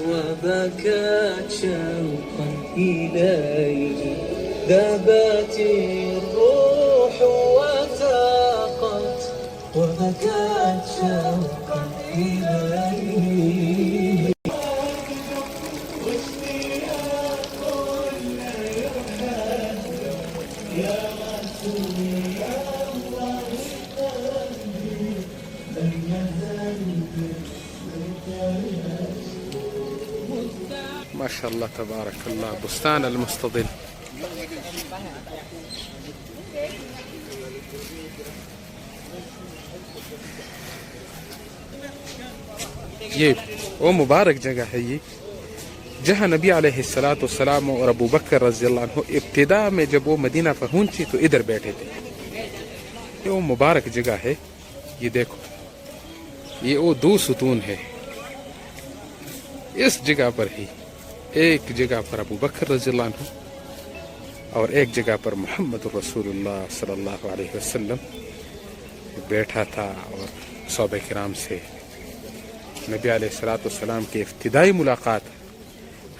وبكت شوقا إليه، ذابت الروح وثاقت وبكت شوقا إليه. ما شاء الله تبارك الله، بستان المستظل. یہ وہ مبارک جگہ ہے یہ جہاں نبی علیہ السلام اور ابو بکر رضی اللہ عنہ ابتدا میں جب وہ مدینہ پہنچی تو ادھر بیٹھے تھے. یہ وہ مبارک جگہ ہے. یہ دیکھو یہ وہ دو ستون ہے. اس جگہ پر ہی ایک جگہ پر ابو بکر رضی اللہ عنہ اور ایک جگہ پر محمد رسول اللہ صلی اللہ علیہ وسلم بیٹھا تھا. اور صحابہ کرام سے نبی علیہ السلام کی ابتدائی ملاقات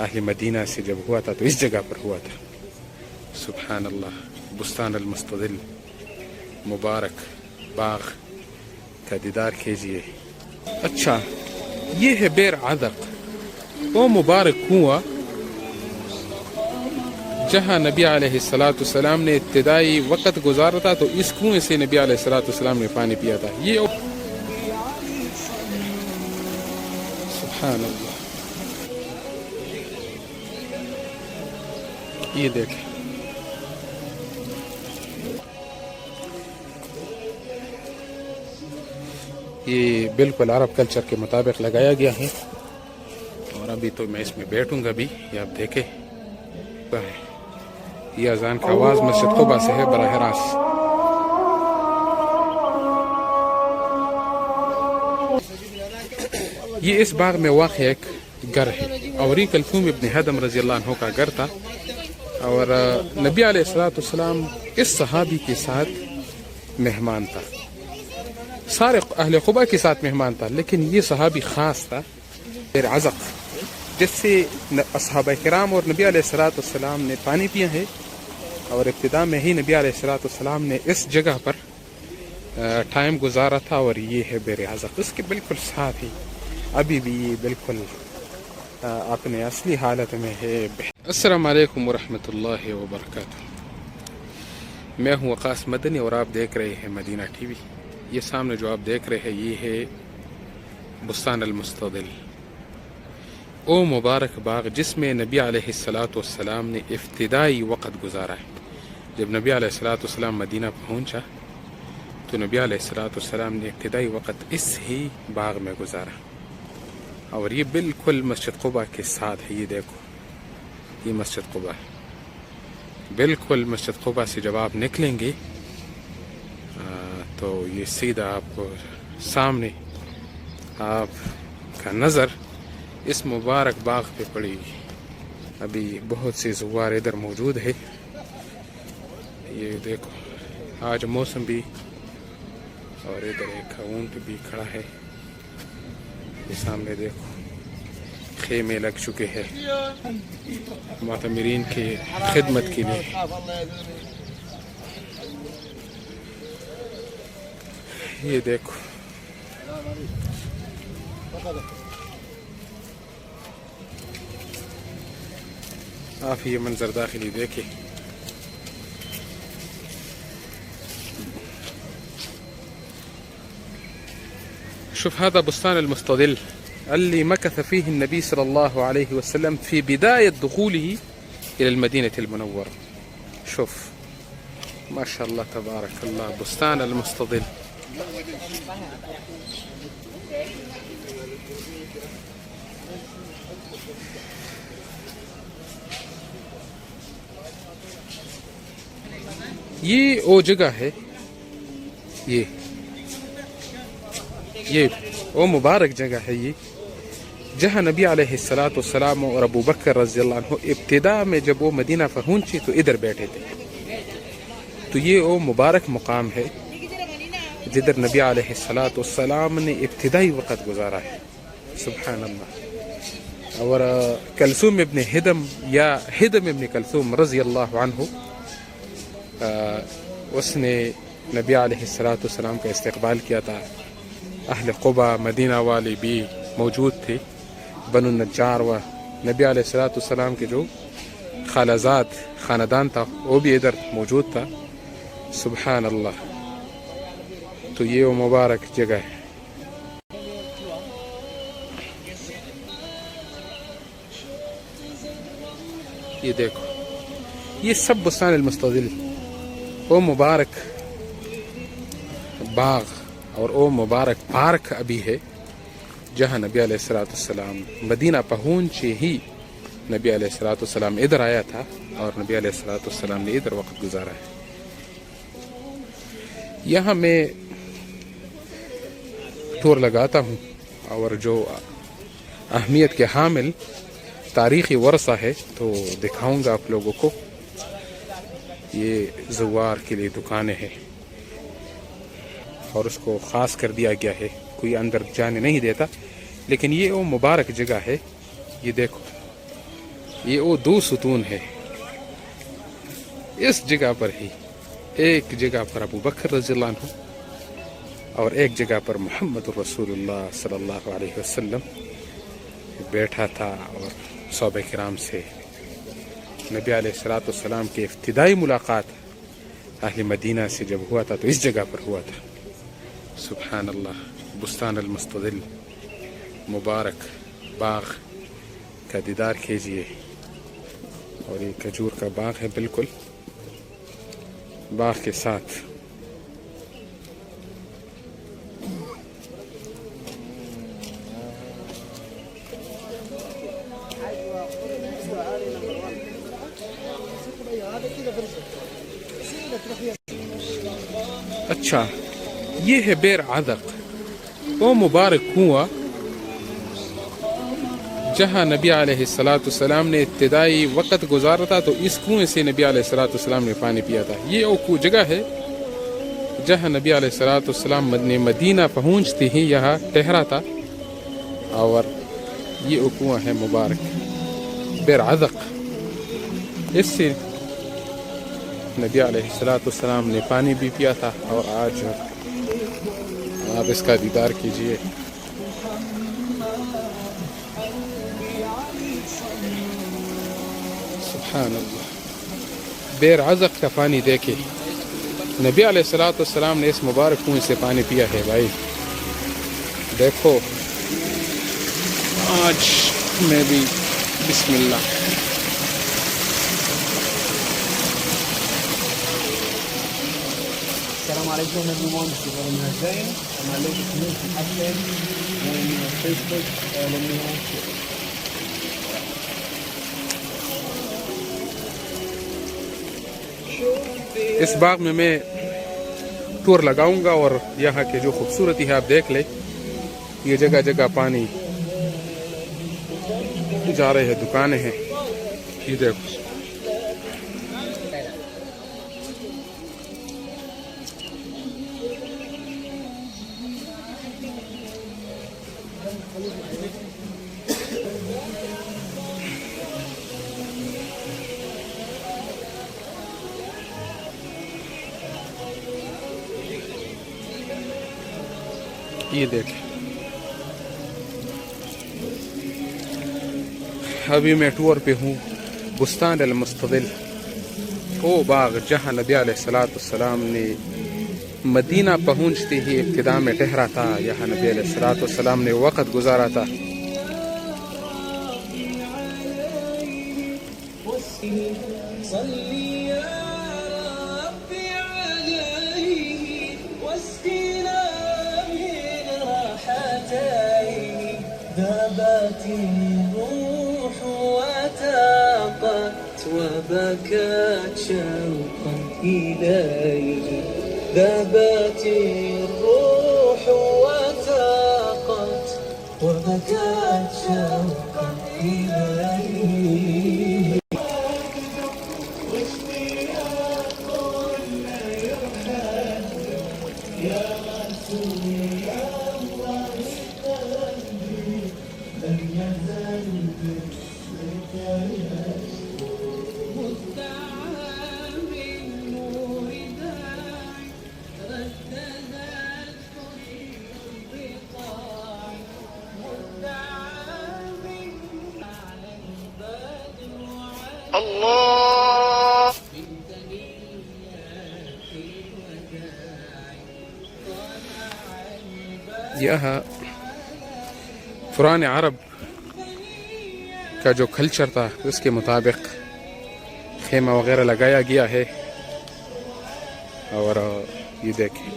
اہل مدینہ سے جب ہوا تھا تو اس جگہ پر ہوا تھا. سبحان اللہ. بستان المستظل مبارک باغ کا دیدار کیجیے. اچھا یہ ہے بیر عذق، وہ مبارک کنواں جہاں نبی علیہ السلام نے ابتدائی وقت گزارا تھا تو اس کنویں سے نبی علیہ السلام نے پانی پیا تھا. یہ سبحان اللہ. یہ دیکھیں یہ بالکل عرب کلچر کے مطابق لگایا گیا ہے. اور ابھی تو میں اس میں بیٹھوں گا بھی. یہ آپ دیکھیں یہ اذان کا آواز مسجد قباء سے ہے براہ راست. یہ اس باغ میں واقع ایک گھر ہے اور یہ کلثوم ابن حدم رضی اللہ عنہ کا گھر تھا. اور نبی علیہ السلام اس صحابی کے ساتھ مہمان تھا. سارے اہل قباء کے ساتھ مہمان تھا لیکن یہ صحابی خاص تھا بیر عذق جس سے صحابہ کرام اور نبی علیہ السلام نے پانی پیا ہے. اور ابتدا میں ہی نبی علیہ السلام نے اس جگہ پر ٹائم گزارا تھا. اور یہ ہے بیر عذق. اس کے بالکل ساتھ ہی ابھی بھی یہ بالکل اپنے اصلی حالت میں ہے. السلام علیکم ورحمۃ اللہ وبرکاتہ. میں ہوں وقاص مدنی اور آپ دیکھ رہے ہیں مدینہ ٹی وی. یہ سامنے جو آپ دیکھ رہے ہیں یہ ہے بستان المستظل، او مبارک باغ جس میں نبی علیہ السلام نے ابتدائی وقت گزارا ہے. جب نبی علیہ السلام مدینہ پہنچا تو نبی علیہ السلام نے ابتدائی وقت اس ہی باغ میں گزارا. اور یہ بالکل مسجد قباء کے ساتھ ہے. یہ دیکھو یہ مسجد قباء ہے. بالکل مسجد قباء سے جب آپ نکلیں گے تو یہ سیدھا آپ کو سامنے آپ کا نظر اس مبارک باغ پہ پڑے گی. ابھی بہت سے زوار ادھر موجود ہے. یہ دیکھو آج موسم بھی، اور ادھر ایک اونٹ بھی کھڑا ہے. یہ سامنے دیکھو خیمے لگ چکے ہیں معتمرین کی خدمت کے لیے. یہ دیکھو آپ یہ منظر داخلی دیکھیں. شوف هذا بستان المستظل اللي مكث فيه النبي صلى الله عليه وسلم في بداية دخوله إلى المدينة المنورة. شوف ما شاء الله تبارك الله بستان المستظل. یہ وہ جگہ ہے، یہ وہ مبارک جگہ ہے یہ جہاں نبی علیہ السلام اور ابو بکر رضی اللہ عنہ ابتدا میں جب وہ مدینہ پہنچی تو ادھر بیٹھے تھے. تو یہ وہ مبارک مقام ہے جدھر نبی علیہ السلام نے ابتدائی وقت گزارا ہے. سبحان اللہ. اور کلثوم ابن ہدم یا ہدم ابن کلثوم رضی اللہ عنہ، اس نے نبی علیہ السلام کا استقبال کیا تھا. اہل قبا مدینہ والے بھی موجود تھے، بنو النجار و نبی علیہ السلام کے جو خالزاد خاندان تھا وہ بھی ادھر موجود تھا. سبحان اللہ. تو یہ وہ مبارک جگہ ہے. یہ دیکھو، یہ سب بستان المستظل، وہ مبارک باغ اور وہ مبارک پارک ابھی ہے جہاں نبی علیہ السلام مدینہ پہنچے ہی نبی علیہ السلام ادھر آیا تھا اور نبی علیہ السلام نے ادھر وقت گزارا ہے. یہاں میں ٹور لگاتا ہوں اور جو اہمیت کے حامل تاریخی ورثہ ہے تو دکھاؤں گا آپ لوگوں کو. یہ زوار کے لیے دکانیں ہیں اور اس کو خاص کر دیا گیا ہے، کوئی اندر جانے نہیں دیتا. لیکن یہ وہ مبارک جگہ ہے. یہ دیکھو، یہ وہ 2 ستون ہے. اس جگہ پر ہی ایک جگہ پر ابو بکر رضی اللہ عنہ اور ایک جگہ پر محمد رسول اللہ صلی اللہ علیہ وسلم بیٹھا تھا اور صحابہ کرام سے نبی علیہ السلام کی ابتدائی ملاقات اہل مدینہ سے جب ہوا تھا تو اس جگہ پر ہوا تھا. سبحان اللہ. بستان المستظل مبارک باغ کا دیدار کیجیے. اور یہ کھجور کا باغ ہے بالکل باغ کے ساتھ. اچھا، یہ ہے بیر عدق، وہ مبارک کنواں جہاں نبی علیہ السلام نے ابتدائی وقت گزارا تھا تو اس کنویں سے نبی علیہ السلام نے پانی پیا تھا. یہ وہ جگہ ہے جہاں نبی علیہ السلام نے مدینہ پہنچتے ہی یہاں ٹھہرا تھا. اور یہ وہ کنواں ہے مبارک بیر عدق. اس سے نبی علیہ السلام نے پانی بھی پیا تھا. اور آج آپ اس کا دیدار کیجیے. سبحان اللہ. بیر عدق کا پانی دیکھے، نبی علیہ السلام نے اس مبارک کنویں سے پانی پیا ہے. بھائی دیکھو، آج میں بھی بسم اللہ. السلام عليكم everyone, this is Roman Hussein. My latest news and updates on Facebook. Let me know. اس باغ میں ٹور لگاؤں گا اور یہاں کی جو خوبصورتی ہے آپ دیکھ لیں. یہ جگہ جگہ پانی جا رہے ہیں، دکانیں ہیں. یہ دیکھو، یہ دیکھیں. ابھی میں ٹور پہ ہوں بستان المستظل، وہ باغ جہاں نبی علیہ السلام نے مدینہ پہنچتے ہی ابتدا میں ٹھہرا تھا. یہاں نبی علیہ السلام نے وقت گزارا تھا. ذابت الروح وتاقت وبكت شوقا إليه. ذابت الروح وتاقت وبكت شوقا إليه. يا رسول الله الله. یہ پرانے عرب کا جو کلچر تھا اس کے مطابق خیمہ وغیرہ لگایا گیا ہے. اور یہ دیکھیں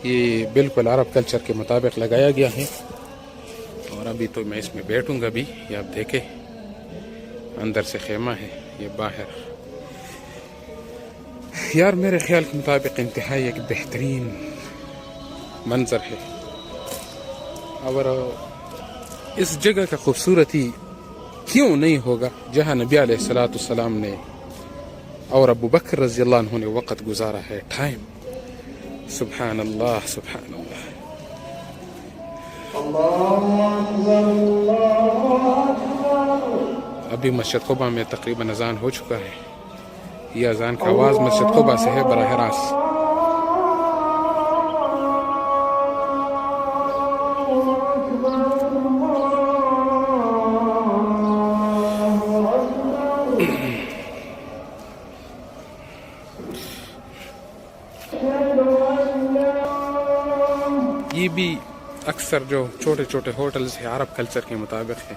یہ بالکل عرب کلچر کے مطابق لگایا گیا ہے. اور ابھی تو میں اس میں بیٹھوں گا بھی. یہ آپ دیکھیں اندر سے خیمہ ہے, یہ باہر. یار میرے خیال کے مطابق انتہائی ایک بہترین منظر ہے. اور اس جگہ کا خوبصورتی کیوں نہیں ہوگا جہاں نبی علیہ السلام نے اور ابو بکر رضی اللہ عنہ نے وقت گزارا ہے, ٹائم. سبحان اللہ سبحان اللہ. ابھی مسجد قباء میں تقریباً اذان ہو چکا ہے. یہ اذان کا آواز مسجد قباء سے ہے براہ راست. یہ بھی اکثر جو چھوٹے چھوٹے ہوٹلز ہیں عرب کلچر کے مطابق ہے.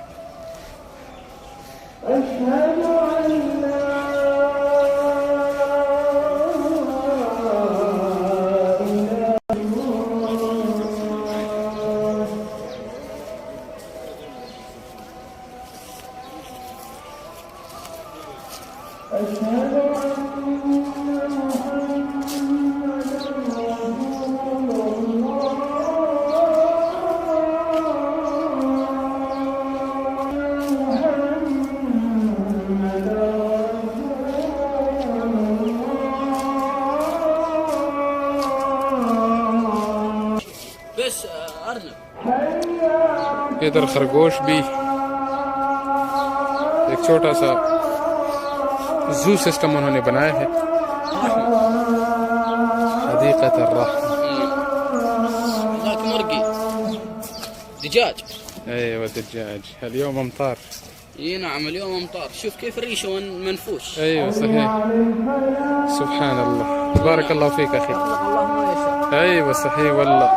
ادھر خرگوش بھی ایک چھوٹا سا زو سسٹم انہوں نے بنایا ہے. حديقة الرحمة. هناك مرقي دجاج. ايوه دجاج. اليوم امطار. اي نعم اليوم امطار. شوف كيف الريشه منفوش. ايوه صحيح. سبحان الله. بارك الله فيك اخي. ايوه صحيح والله.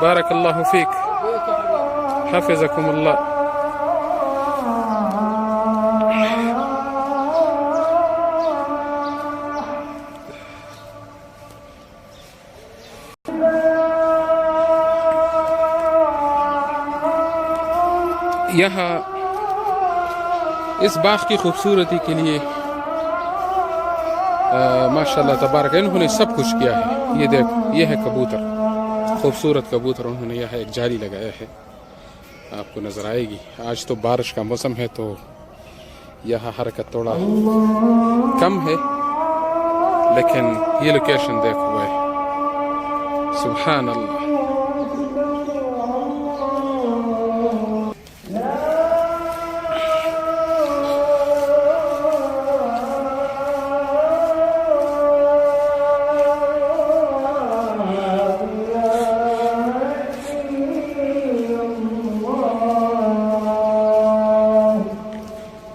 بارك الله فيك. حفظكم الله. یہاں اس باغ کی خوبصورتی کے لیے ماشاءاللہ تبارک انہوں نے سب کچھ کیا ہے. یہ دیکھ, یہ ہے کبوتر, خوبصورت کبوتر. انہوں نے یہاں ایک جالی لگایا ہے, آپ کو نظر آئے گی. آج تو بارش کا موسم ہے تو یہاں حرکت تھوڑا کم ہے, لیکن یہ لوکیشن دیکھو بھائی, سبحان اللہ.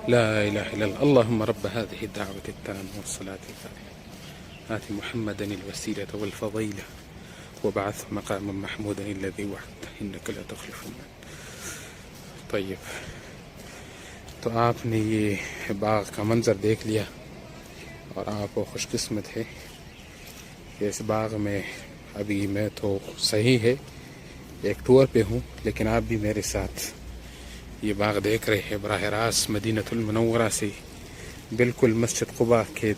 لا إله إلا الله. اللهم رب هذه الدعوة التامة والصلاة القائمة آت محمدا الوسيلة والفضيلة وبعثه مقاما محمودا الذي وعدته إنك لا تخلف الميعاد. طيب, تو آپ نے یہ باغ کا منظر دیکھ لیا اور آپ خوش قسمت ہے کہ اس باغ میں ابھی میں تو صحیح ہے ایک ٹور پہ ہوں, لیکن آپ بھی میرے ساتھ یہ باغ دیکھ رہے ہیں براہ راست مدینۃ المنورہ سے بالکل مسجد قباء کے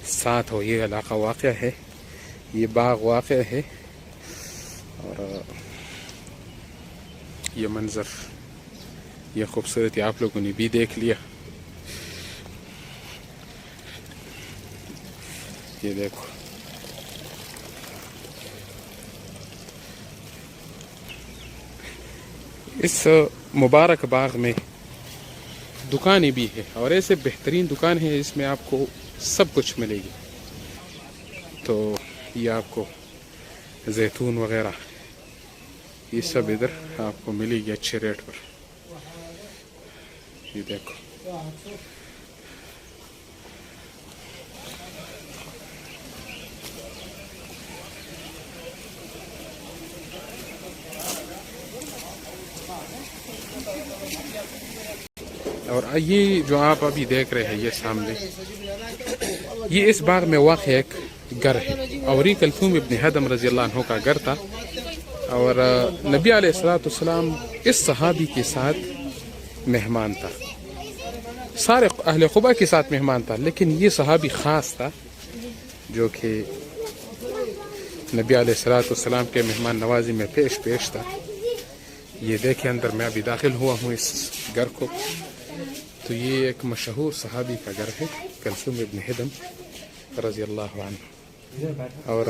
ساتھ ہو یہ علاقہ واقع ہے, یہ باغ واقع ہے. اور یہ منظر, یہ خوبصورتی آپ لوگوں نے بھی دیکھ لیا. یہ دیکھو اس مبارک باغ میں دکانیں بھی ہیں اور ایسے بہترین دکان ہے، اس میں آپ کو سب کچھ ملے گی. تو یہ آپ کو زیتون وغیرہ یہ سب ادھر آپ کو ملے گی اچھے ریٹ پر. یہ دیکھو اور یہ جو آپ ابھی دیکھ رہے ہیں یہ سامنے، یہ اس باغ میں واقع ایک گھر ہے اور یہ کلثوم ابن ہدم رضی اللہ عنہ کا گھر تھا. اور نبی علیہ السلام اس صحابی کے ساتھ مہمان تھا، سارے اہل قبا کے ساتھ مہمان تھا، لیکن یہ صحابی خاص تھا جو کہ نبی علیہ السلام کے مہمان نوازی میں پیش تھا. یہ دیکھیں اندر میں ابھی داخل ہوا ہوں اس گھر کو. تو یہ ایک مشہور صحابی کا گھر ہے کلثوم ابن ہدم رضی اللہ عنہ. اور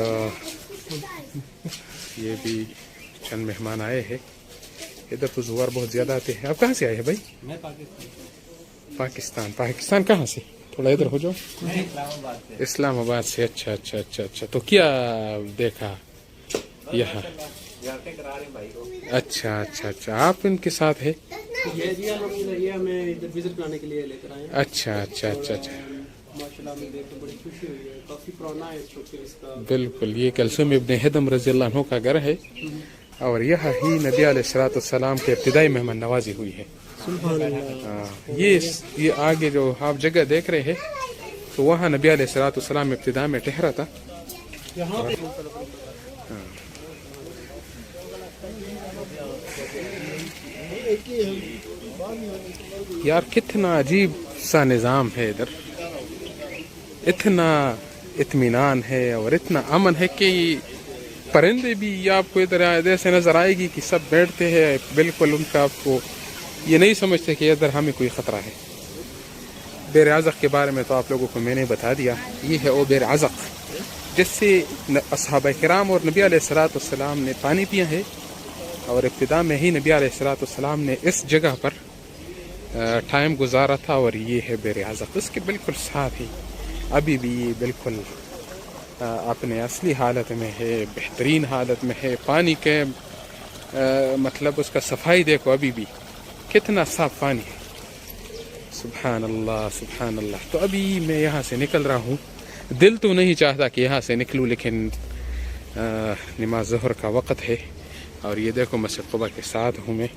یہ بھی چند مہمان آئے ہیں. ادھر تو زوار بہت زیادہ آتے ہیں. آپ کہاں سے آئے ہیں بھائی؟ میں پاکستان کہاں سے؟ تھوڑا ادھر ہو جاؤ. اسلام آباد سے. اچھا. تو کیا دیکھا یہاں؟ اچھا. آپ ان کے ساتھ ہیں؟ یہ ہمیں ادھر وزٹ کرانے کے لیے لے کر آئے ہیں. اچھا. ماشاءاللہ ہمیں دیکھ کر بڑی خوشی ہوئی ہے. کافی پرانا ہے اسٹرکچر اس کا. بالکل یہ کلثوم ابن ہدم رضی اللہ عنہ کا گھر ہے اور یہاں ہی نبی علیہ السلام کے ابتدائی مہمان نوازی ہوئی ہے. یہ آگے جو آپ جگہ دیکھ رہے ہیں تو وہاں نبی علیہ السلام ابتدا میں ٹھہرا تھا. یار کتنا عجیب سا نظام ہے ادھر، اتنا اطمینان ہے اور اتنا امن ہے کہ پرندے بھی آپ کو ادھر ایسے نظر آئے گی کہ سب بیٹھتے ہیں بالکل. ان کا آپ کو یہ نہیں سمجھتے کہ ادھر ہمیں کوئی خطرہ ہے. بیر عزق کے بارے میں تو آپ لوگوں کو میں نے بتا دیا. یہ ہے وہ بیر عزق جس سے صحابہ کرام اور نبی علیہ السلام نے پانی پیا ہے. اور ابتدا میں ہی نبی علیہ السلام نے اس جگہ پر ٹائم گزارا تھا. اور یہ ہے بیر عزق، اس کے بالکل ساتھ ہی ابھی بھی یہ بالکل اپنے اصلی حالت میں ہے، بہترین حالت میں ہے. پانی کے مطلب اس کا صفائی دیکھو، ابھی بھی کتنا صاف پانی ہے. سبحان اللہ. تو ابھی میں یہاں سے نکل رہا ہوں. دل تو نہیں چاہتا کہ یہاں سے نکلوں، لیکن نماز ظہر کا وقت ہے اور یہ دیکھو مسجد قباء کے ساتھ ہوں میں.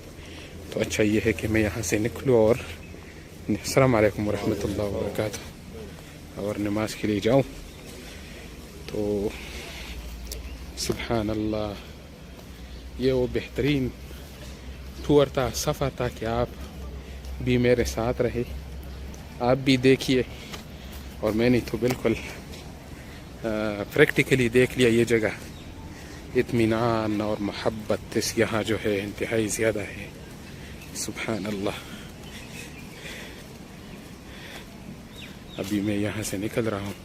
تو اچھا یہ ہے کہ میں یہاں سے نکلوں اور السلام علیکم ورحمۃ اللہ وبرکاتہ اور نماز کے لیے جاؤں. تو سبحان اللہ، یہ وہ بہترین ٹور تھا، سفر تھا کہ آپ بھی میرے ساتھ رہے، آپ بھی دیکھیے. اور میں نے تو بالکل پریکٹیکلی دیکھ لیا یہ جگہ. اطمینان اور محبت اس یہاں جو ہے انتہائی زیادہ ہے. سبحان اللہ. ابھی میں یہاں سے نکل رہا ہوں،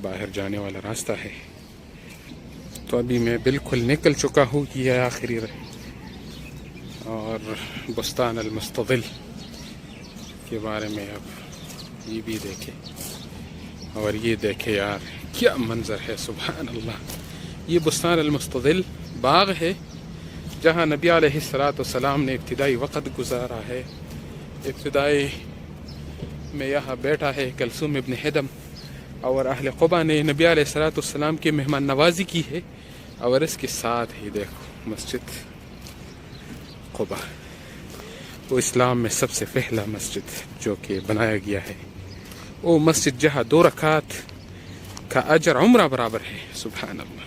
باہر جانے والا راستہ ہے. تو ابھی میں بالکل نکل چکا ہوں. یہ آخری اور بستان المستظل کے بارے میں اب یہ بھی دیکھیں. اور یہ دیکھیں یار کیا منظر ہے. سبحان اللہ. یہ بستان المستظل باغ ہے جہاں نبی علیہ السلام نے ابتدائی وقت گزارا ہے. ابتدائی میں یہاں بیٹھا ہے کلثوم ابن ہدم اور اہل قبا نے نبی علیہ السلام کی مہمان نوازی کی ہے. اور اس کے ساتھ ہی دیکھو مسجد قبا، وہ اسلام میں سب سے پہلا مسجد جو کہ بنایا گیا ہے. وہ مسجد جہاں 2 رکعت کا اجر عمرہ برابر ہے. سبحان اللہ.